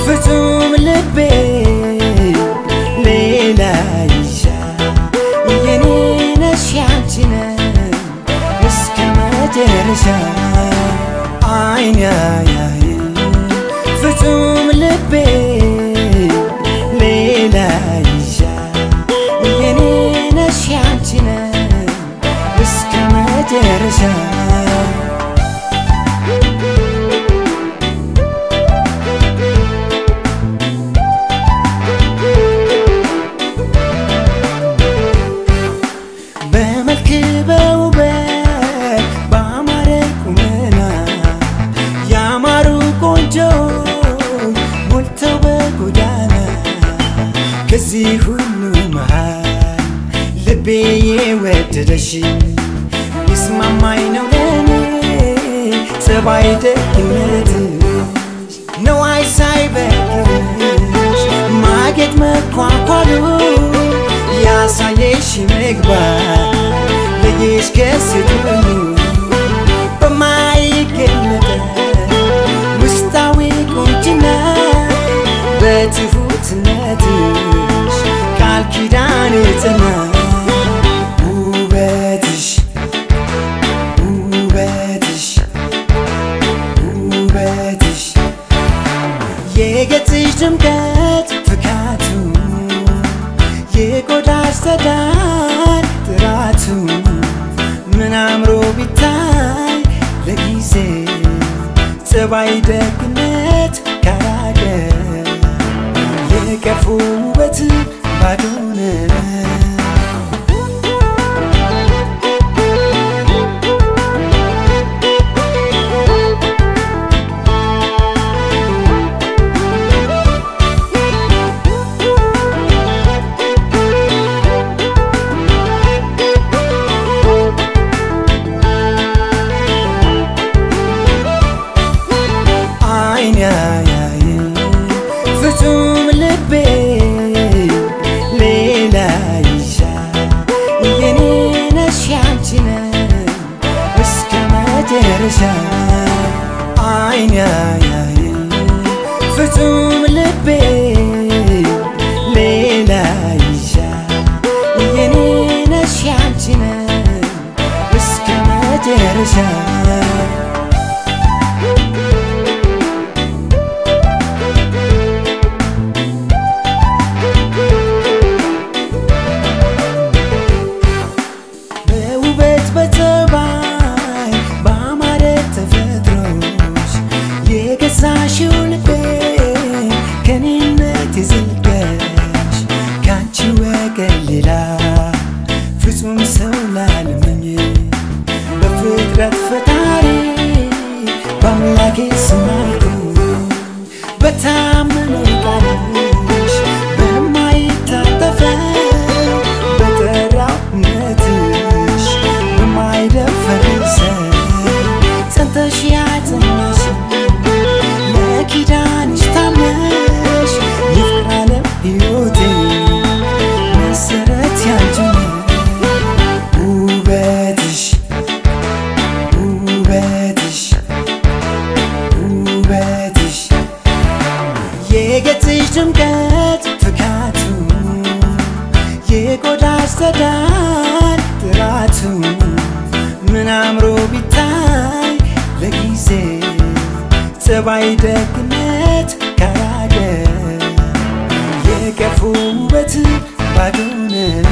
ፍጹም ልቤ ሌላ ይሻ የኔ ነሽ ያንቺ ነኝ እስከ መጨረሻ አይን ያያይ ፍጹም ልቤ ሌላ ይሻ የኔ ነሽ ያንቺ ነኝ እስከ መጨረሻ ከዚህ ሁሉ መሃል ልቤ የወደደሽ ይስማማኝ ነው ለኔ ጸባይ ደግነትሽ ነዋይ ሳይበግርሽ ማጌጥ መኳኳሉ ያሳየሽ ምግባር ለየሽ ከሴት ሁሉ በማይገለጥ ውስጣዊ ቁንጅና በትሁትነትሽ ቃል ኪዳን የጸና ውበትሽ ውበትሽ ውበትሽ የገጽሽ ድምቀት ፍካቱ የቆዳሽ ጸዳል ጥራቱ ምን አምሮ ቢታይ ለጊዜ ጸባይ ደግነት ካራገ የቀፉ ውበት ባዶ ነው አይን ያያይ ፍጹም ልቤ ሌላ ይሻ የኔ ነሽ ያንቺ ነኝ እስከ መጨረሻ አይን ያያይ ፍጹም ልቤ ሌላ ይሻ የኔ ነሽ ያንቺ ነኝ እስከ መጨረሻ የገዛሽው ልቤ ከኔነት የዘለቀሽ ካንቺ ወገን ሌላ ፍጹም ሰው ላልመኝ በፍጥረት ፈጣሪ በአምላኬ ስማልኩ በታመነው ቃልሽ በማይታጠፈው በጠራው እምነትሽ በማይደፈር ሰው ጸንተሽ ያጸናሽ ኪዳንሽ ታምነሽ የፍቅር ዓለም ሕይወቴ መሰረት ያንቺ ውበትሽ ውበትሽ ውበትሽ የገጽሽ ድምቀት ፍካቱ የቆዳሽ ጸዳል ጥራቱ ምን አምሮ ቢታይ ለጊዜ ጸባይ ደግነት ካራገ የቀፉ ውበት ባዶ ነው